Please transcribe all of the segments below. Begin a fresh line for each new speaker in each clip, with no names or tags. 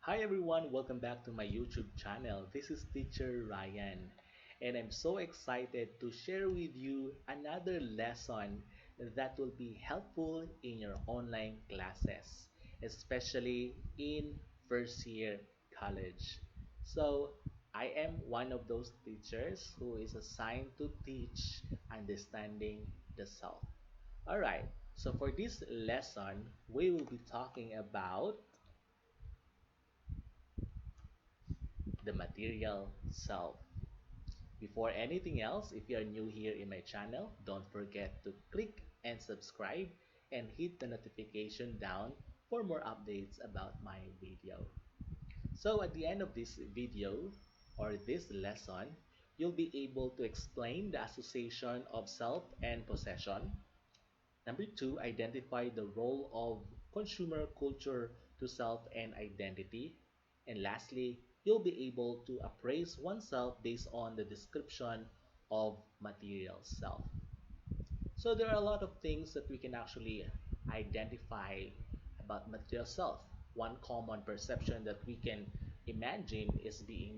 Hi everyone, welcome back to my YouTube channel. This is Teacher Ryan, and I'm so excited to share with you another lesson that will be helpful in your online classes, especially in first year college. So, I am one of those teachers who is assigned to teach understanding the self. Alright, so for this lesson, we will be talking about the material self. Before anything else, if you are new here in my channel, don't forget to click and subscribe and hit the notification down for more updates about my video. So at the end of this video or this lesson, you'll be able to explain the association of self and possession. Number two, identify the role of consumer culture to self and identity. And lastly, you'll be able to appraise oneself based on the description of material self. So there are a lot of things that we can actually identify about material self. One common perception that we can imagine is being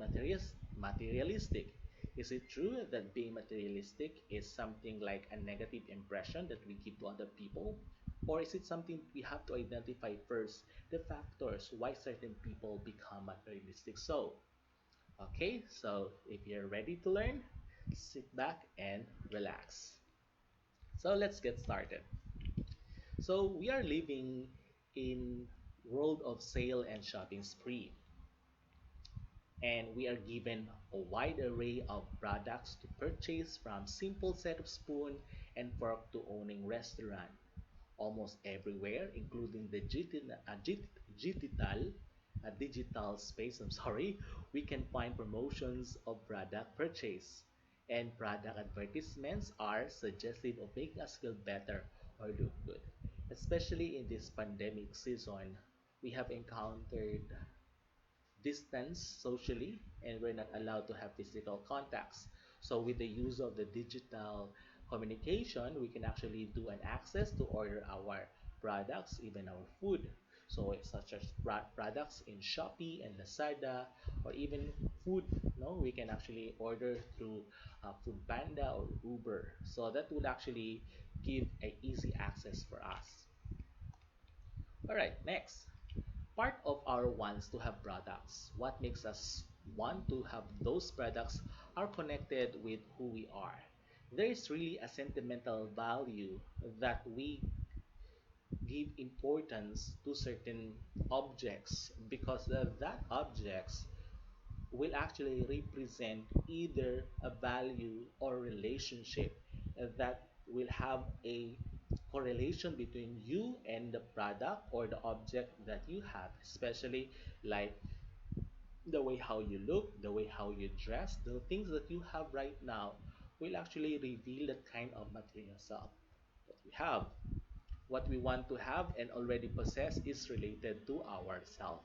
materialistic. Is it true that being materialistic is something like a negative impression that we give to other people? Or is it something we have to identify first, the factors why certain people become materialistic? So if you're ready to learn, sit back and relax. So let's get started. So we are living in world of sale and shopping spree, and we are given a wide array of products to purchase, from simple set of spoon and fork to owning restaurant. Almost everywhere, including the digital space, we can find promotions of product purchase. And product advertisements are suggestive of making us feel better or look good. Especially in this pandemic season, we have encountered distance socially, and we're not allowed to have physical contacts. So with the use of the digital communication, we can actually do an access to order our products, even our food. So it's such as products in Shopee and Lazada, or even food. No, we can actually order through Food Panda or Uber. So that would actually give a easy access for us. All right, next. Part of our wants to have products, what makes us want to have those products, are connected with who we are. There is really a sentimental value that we give importance to certain objects, because that objects will actually represent either a value or relationship that will have a correlation between you and the product or the object that you have, especially like the way how you look, the way how you dress, the things that you have right now will actually reveal the kind of material self that we have. What we want to have and already possess is related to ourself.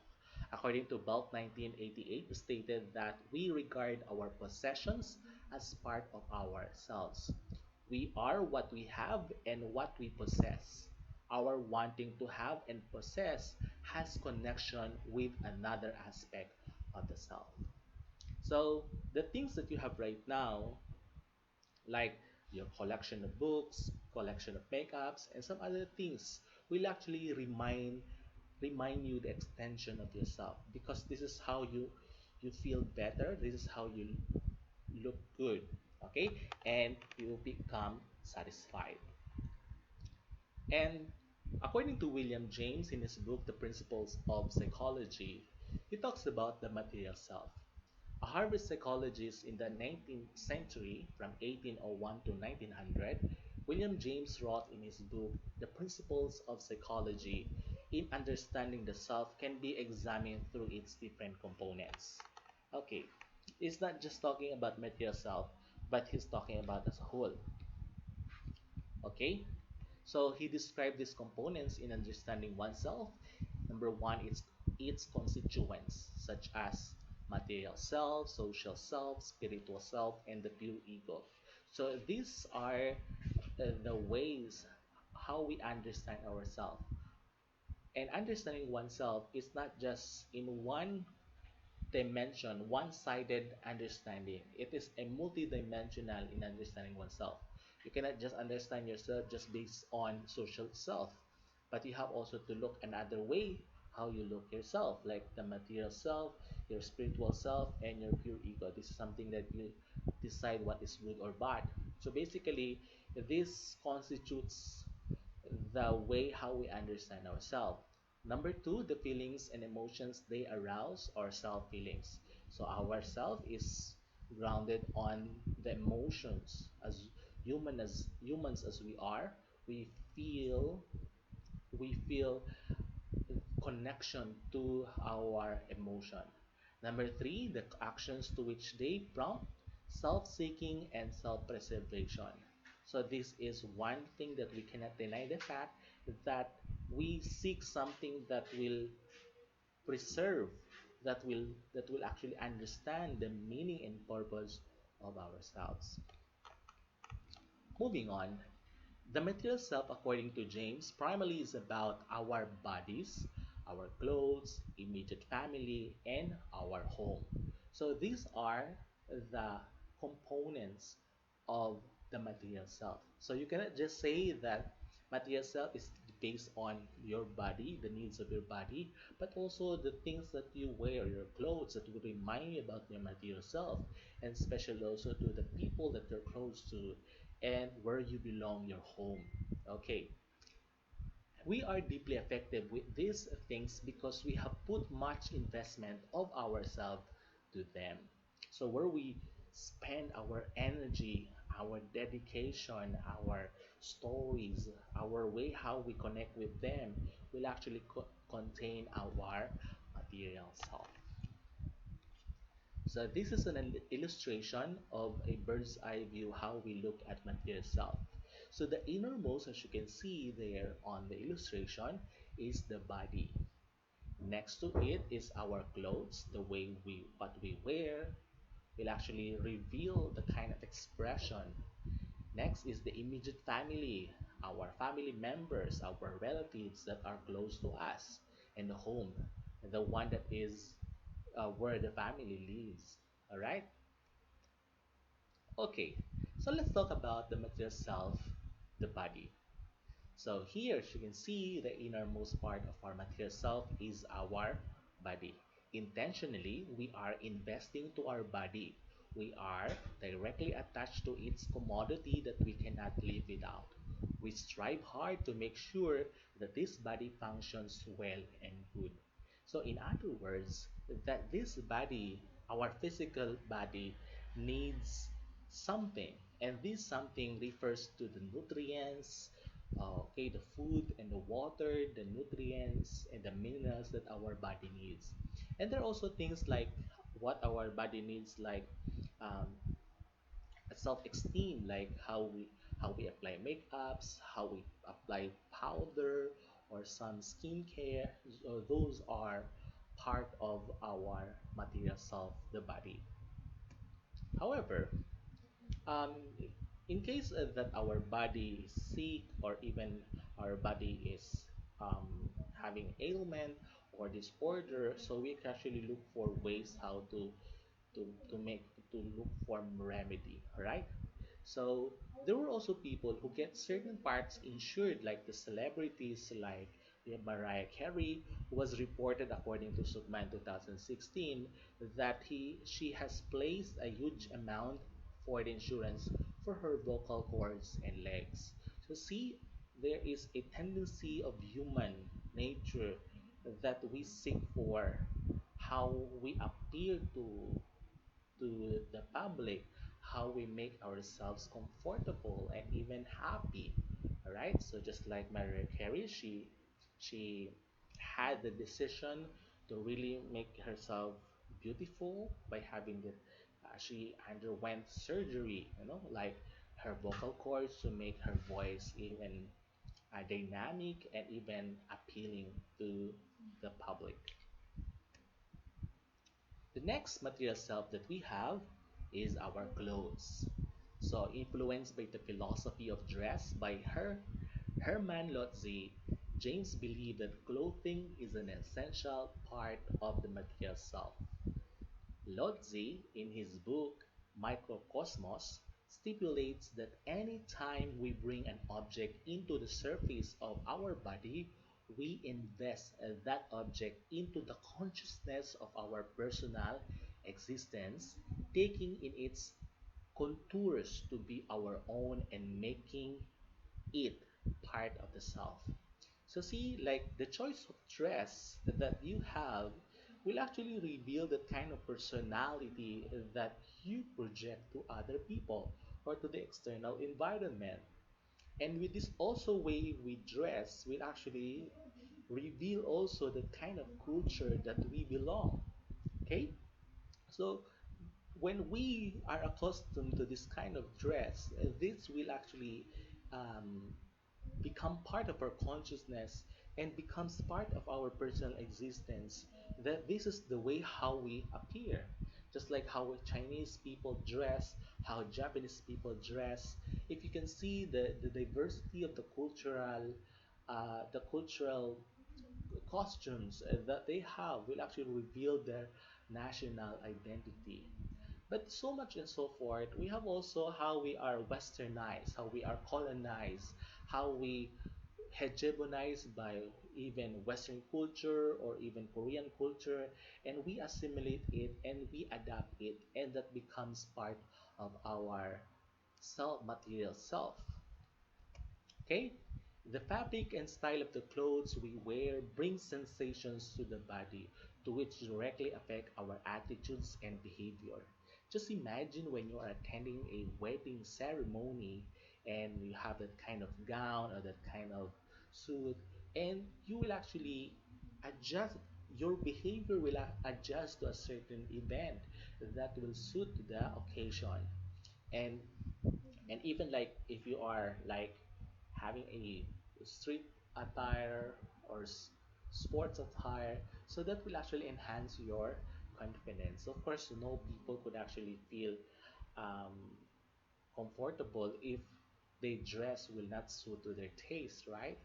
According to Belt 1988, stated that we regard our possessions as part of ourselves. We are what we have and what we possess. Our wanting to have and possess has connection with another aspect of the self. So the things that you have right now, like your collection of books, collection of makeups, and some other things, will actually remind you the extension of yourself, because this is how you feel better. This is how you look good, okay, and you become satisfied. And according to William James in his book The Principles of Psychology, he talks about the material self. A Harvard psychologist in the 19th century, from 1801 to 1900, William James wrote in his book, The Principles of Psychology, in understanding the self can be examined through its different components. Okay, he's not just talking about material self, but he's talking about as a whole. Okay, so he described these components in understanding oneself. Number one, its constituents, such as material self, social self, spiritual self, and the pure ego. So these are the ways how we understand ourselves. And understanding oneself is not just in one dimension, one-sided understanding. It is a multidimensional in understanding oneself. You cannot just understand yourself just based on social self, but you have also to look another way how you look yourself, like the material self, your spiritual self, and your pure ego. This is something that you decide what is good or bad. So basically, this constitutes the way how we understand ourselves. Number two, the feelings and emotions they arouse our self feelings. So our self is grounded on the emotions. As humans as we are, we feel we feel connection to our emotion. Number three, the actions to which they prompt self-seeking and self-preservation. So this is one thing that we cannot deny the fact that we seek something that will preserve, that will actually understand the meaning and purpose of ourselves. Moving on, the material self, according to James, primarily is about our bodies, our clothes, immediate family, and our home. So these are the components of the material self. So you cannot just say that material self is based on your body, the needs of your body, but also the things that you wear, your clothes that will remind you about your material self, and especially also to the people that you're close to and where you belong, your home. Okay, we are deeply affected with these things because we have put much investment of ourselves to them. So where we spend our energy, our dedication, our stories, our way how we connect with them will actually contain our material self. So this is an illustration of a bird's eye view how we look at material self. So the innermost, as you can see there on the illustration, is the body. Next to it is our clothes, the way we what we wear will actually reveal the kind of expression. Next is the immediate family, our family members, our relatives that are close to us, and the home, the one that is where the family lives. All right. Okay. So let's talk about the material self, the body. So here, as you can see, the innermost part of our material self is our body. Intentionally, we are investing to our body. We are directly attached to its commodity that we cannot live without. We strive hard to make sure that this body functions well and good. So in other words, that this body, our physical body, needs something. And this something refers to the nutrients, okay, the food and the water, the nutrients and the minerals that our body needs. And there are also things like what our body needs, like um, self-esteem, like how we apply makeups, how we apply powder or some skincare. So those are part of our material self, the body. However, um, in case that our body is sick or even our body is having ailment or disorder, so we can actually look for ways how to make to look for remedy, right? So there were also people who get certain parts insured, like the celebrities like Mariah Carey, who was reported according to Sukma in 2016 that she has placed a huge amount for the insurance for her vocal cords and legs. So see, there is a tendency of human nature that we seek for how we appear to the public, how we make ourselves comfortable and even happy. All right. So just like Mariah Carey, she had the decision to really make herself beautiful by having the she underwent surgery, like her vocal cords to make her voice even dynamic and even appealing to the public. The next material self that we have is our clothes. So, influenced by the philosophy of dress by Hermann Lotze, James believed that clothing is an essential part of the material self. Lotze, in his book Microcosmos, stipulates that any time we bring an object into the surface of our body, we invest that object into the consciousness of our personal existence, taking in its contours to be our own and making it part of the self. So see, like the choice of dress that you have will actually reveal the kind of personality that you project to other people or to the external environment. And with this also way we dress will actually reveal also the kind of culture that we belong. Okay? So when we are accustomed to this kind of dress, this will actually um, become part of our consciousness and becomes part of our personal existence, that this is the way how we appear, just like how Chinese people dress, how Japanese people dress. If you can see the diversity of the cultural costumes that they have will actually reveal their national identity. But so much and so forth, we have also how we are westernized, how we are colonized, how we hegemonized by even Western culture or even Korean culture, and we assimilate it and we adapt it, and that becomes part of our self material self. Okay? The fabric and style of the clothes we wear brings sensations to the body, to which directly affect our attitudes and behavior. Just imagine when you are attending a wedding ceremony and you have that kind of gown or that kind of suit, and you will actually adjust, your behavior will adjust to a certain event that will suit the occasion. And even like if you are like having a street attire or sports attire, so that will actually enhance your confidence. Of course, no people could actually feel um, comfortable if they dress will not suit to their taste, right?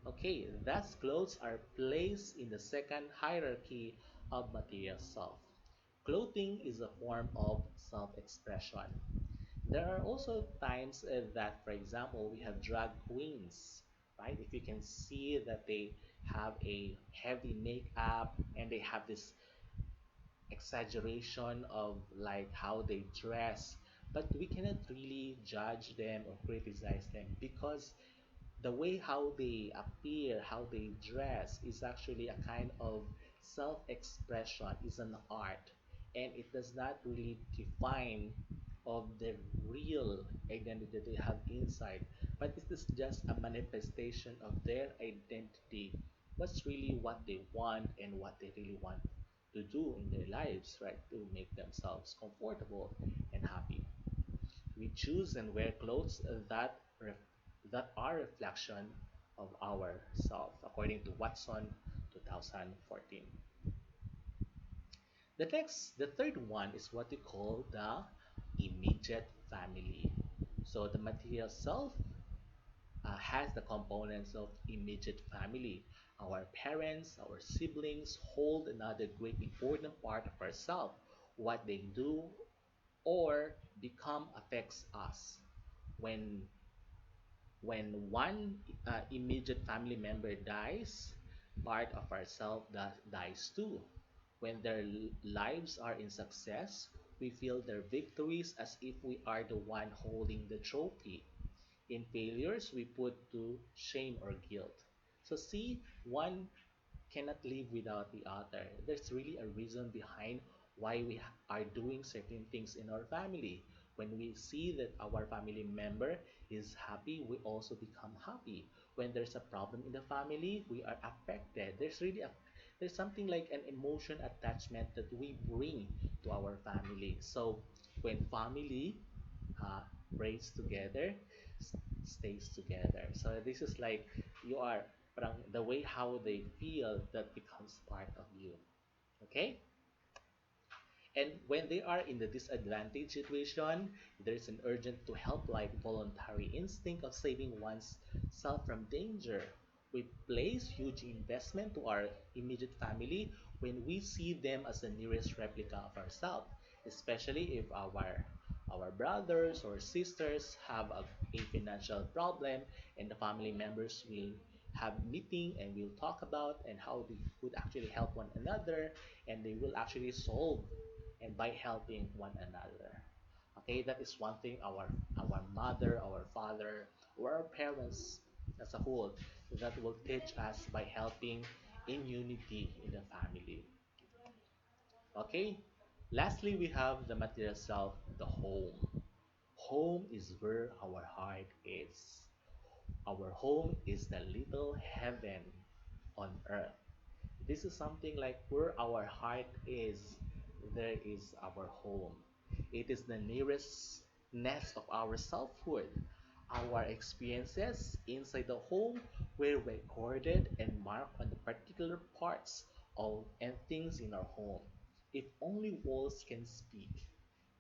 Okay, thus clothes are placed in the second hierarchy of material self. Clothing is a form of self-expression. There are also times that, for example, we have drag queens, right? If you can see that they have a heavy makeup and they have this exaggeration of like how they dress, but we cannot really judge them or criticize them because the way how they appear, how they dress is actually a kind of self-expression, is an art, and it does not really define of the real identity that they have inside, but it is just a manifestation of their identity. What's really what they want and what they really want to do in their lives, right? To make themselves comfortable and happy. We choose and wear clothes that are reflection of our self, according to Watson 2014. The third one is what we call the immediate family. So the material self has the components of immediate family. Our parents, our siblings hold another great important part of ourselves. What they do or become affects us. When one immediate family member dies, part of ourselves dies too. When their lives are in success, we feel their victories as if we are the one holding the trophy. In failures, we put to shame or guilt. So see, one cannot live without the other. There's really a reason behind why we are doing certain things in our family. When we see that our family member is happy, we also become happy. When there's a problem in the family, we are affected. There's something like an emotion attachment that we bring to our family. So when family uh, prays together, stays together. So this is like you are parang the way how they feel that becomes part of you. Okay? And when they are in the disadvantaged situation, there's an urgent to help like voluntary instinct of saving one's self from danger. We place huge investment to our immediate family when we see them as the nearest replica of ourselves, especially if our brothers or sisters have a financial problem and the family members will have meeting and will talk about and how they could actually help one another and they will actually solve and by helping one another. Okay, that is one thing our mother, our father, or our parents as a whole that will teach us by helping in unity in the family. Okay, lastly, we have the material self, the home. Home is where our heart is. Our home is the little heaven on earth. This is something like where our heart is, there is our home. It is the nearest nest of our selfhood. Our experiences inside the home were recorded and marked on the particular parts of and things in our home. If only walls can speak.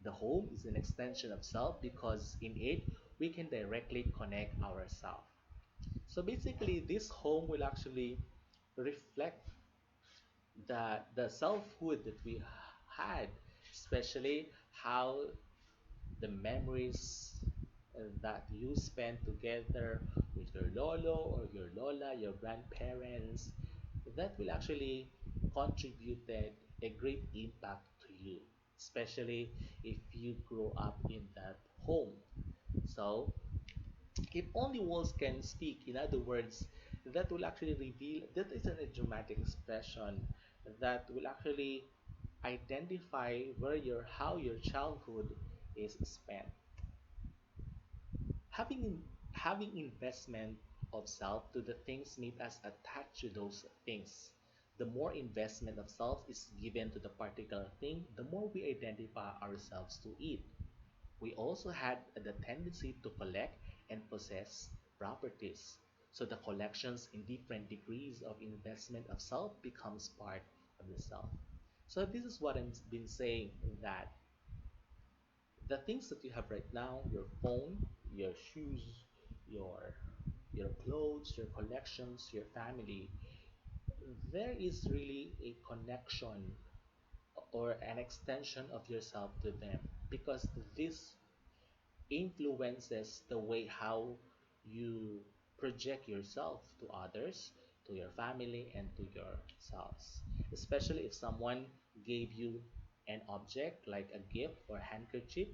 The home is an extension of self because in it we can directly connect ourselves. So basically, this home will actually reflect the selfhood that we had, especially how the memories that you spent together with your lolo or your lola, your grandparents, that will actually contributed a great impact to you, especially if you grow up in that home. So if only walls can speak, in other words, that will actually reveal that is a dramatic expression that will actually identify where your how your childhood is spent. Having having investment of self to the things made us attached to those things. The more investment of self is given to the particular thing, the more we identify ourselves to it. We also had the tendency to collect and possess properties. So the collections in different degrees of investment of self becomes part of the self. So this is what I've been saying that the things that you have right now, your phone, your shoes, your your clothes, your collections, your family, there is really a connection or an extension of yourself to them because this influences the way how you project yourself to others, to your family, and to yourselves. Especially if someone gave you an object like a gift or handkerchief,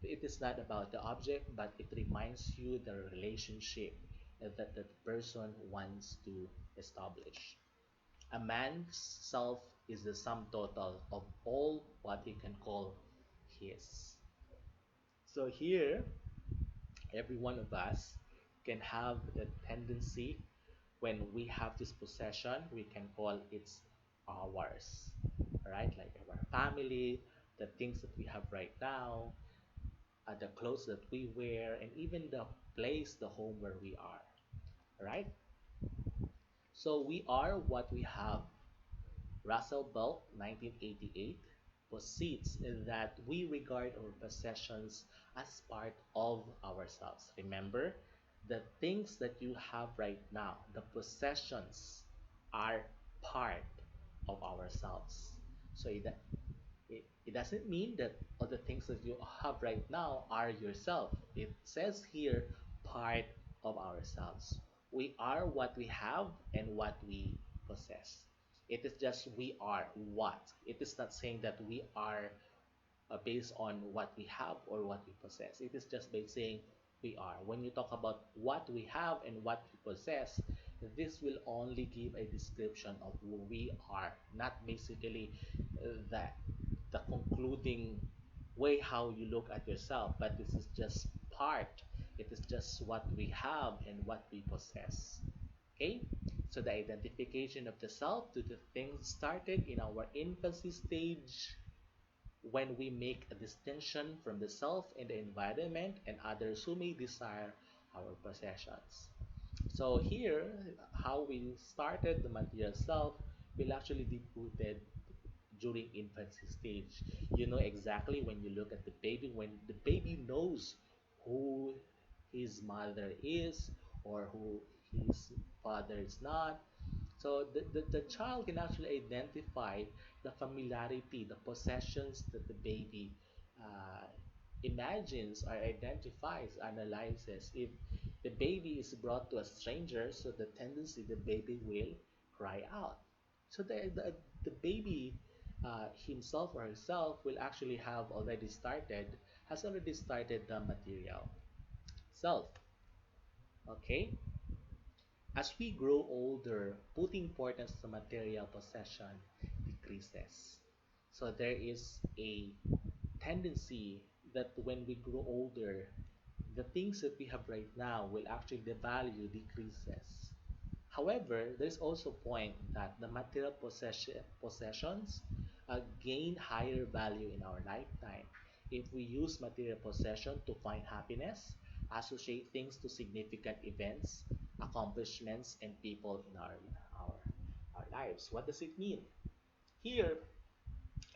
it is not about the object, but it reminds you the relationship that the person wants to establish. A man's self is the sum total of all what he can call his. So here, every one of us can have the tendency when we have this possession, we can call it ours, right? Like our family, the things that we have right now, the clothes that we wear, and even the place, the home where we are, right? So we are what we have. Russell Belk, 1988, posits that we regard our possessions as part of ourselves. Remember, the things that you have right now, the possessions, are part of ourselves. So it doesn't mean that all the things that you have right now are yourself. It says here, part of ourselves. We are what we have and what we possess. It is just we are what. It is not saying that we are based on what we have or what we possess. It is just by saying we are. When you talk about what we have and what we possess, this will only give a description of who we are, not basically that the concluding way how you look at yourself, but this is just part. It is just what we have and what we possess. Okay? So the identification of the self to the things started in our infancy stage when we make a distinction from the self and the environment and others who may desire our possessions. So here, how we started the material self will actually be rooted during infancy stage. You know exactly when you look at the baby, when the baby knows who his mother is or who his father is not. So the child can actually identify the familiarity, the possessions that the baby uh, imagines or identifies, analyzes. If the baby is brought to a stranger, so the tendency the baby will cry out. So the baby himself or herself will actually has already started the material self. Okay? As we grow older, putting importance to material possession decreases. So there is a tendency that when we grow older, the things that we have right now will actually the value decreases. However, there's also a point that the material possessions gain higher value in our lifetime if we use material possession to find happiness, associate things to significant events, accomplishments, and people in our, our lives. What does it mean? Here,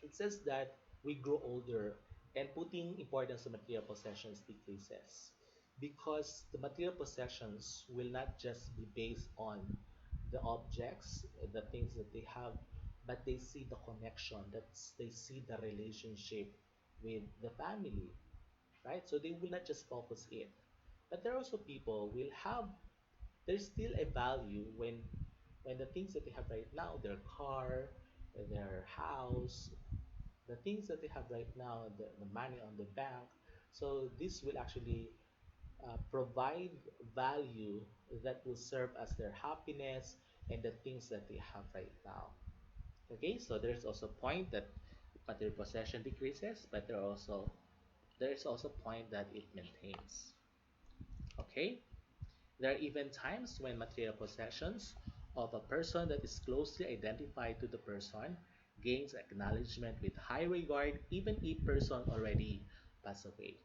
it says that we grow older and putting importance on material possessions decreases because the material possessions will not just be based on the objects, the things that they have, but they see the connection, they see the relationship with the family, right? So they will not just focus it. But there are also people will have there's still a value when the things that they have right now, their car, their house, the things that they have right now, the money on the bank. So this will actually provide value that will serve as their happiness and the things that they have right now. Okay, so there's also a point that material possession decreases, but there's also a point that it maintains. Okay, there are even times when material possessions of a person that is closely identified to the person gains acknowledgement with high regard even if person already passed away.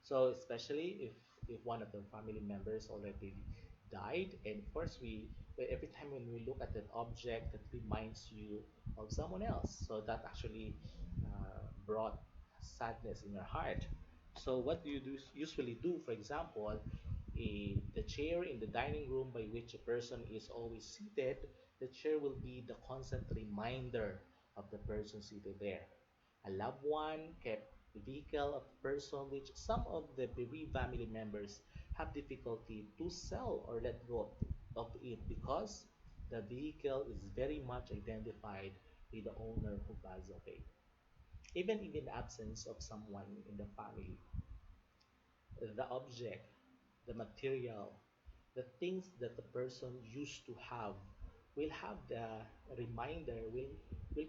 So especially if one of the family members already died, and of course every time when we look at an object that reminds you of someone else, so that actually brought sadness in your heart. So what do you usually do? For example, the chair in the dining room by which a person is always seated, the chair will be the constant reminder of the person seated there. A loved one kept the vehicle of the person which some of the bereaved family members have difficulty to sell or let go of it because the vehicle is very much identified with the owner who passed away. Even in the absence of someone in the family, the object, the material, the things that the person used to have will have the reminder, will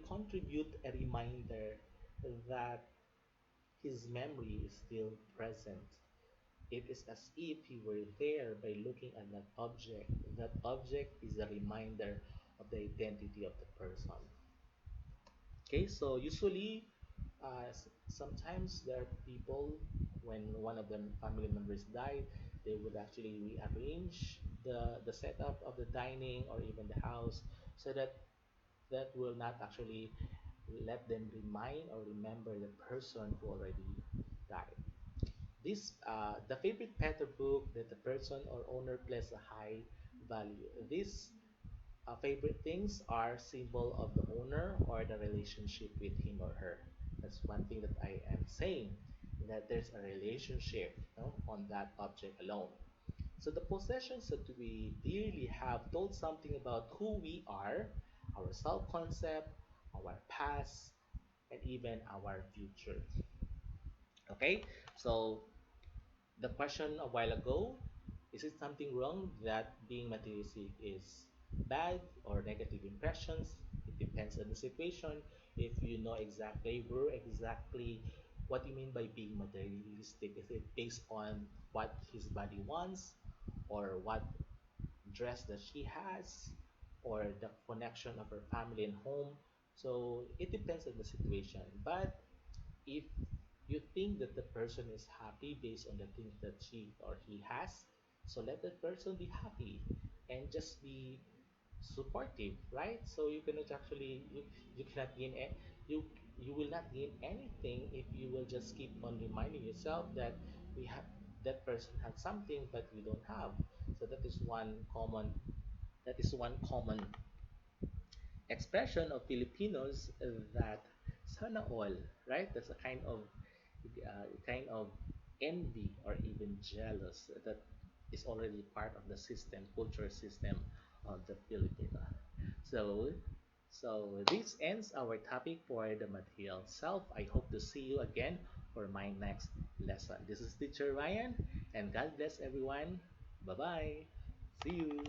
contribute a reminder that his memory is still present. It is as if he were there by looking at that object. That object is a reminder of the identity of the person. Okay, so usually, sometimes there are people when one of the family members died, they would actually rearrange the setup of the dining or even the house so that that will not actually let them remind or remember the person who already died. This the favorite pet or book that the person or owner places a high value. These favorite things are symbol of the owner or the relationship with him or her. That's one thing that I am saying, that there's a relationship, on that object alone. So the possessions that we dearly have told something about who we are, our self-concept, our past, and even our future. Okay, so the question a while ago, is it something wrong that being materialistic is bad or negative impressions? It depends on the situation. If you know exactly what you mean by being materialistic, is it based on what his body wants or what dress that she has or the connection of her family and home? So it depends on the situation. But if you think that the person is happy based on the things that she or he has, so let that person be happy and just be supportive, right? So you cannot actually you cannot gain you you will not gain anything if you will just keep on reminding yourself that we have that person had something but we don't have. So that is one common expression of Filipinos that sana all, right? That's a kind of envy or even jealous that is already part of the system, culture system of the Filipino. So, so this ends our topic for the material self. I hope to see you again for my next lesson. This is Teacher Ryan, and God bless everyone. Bye bye. See you.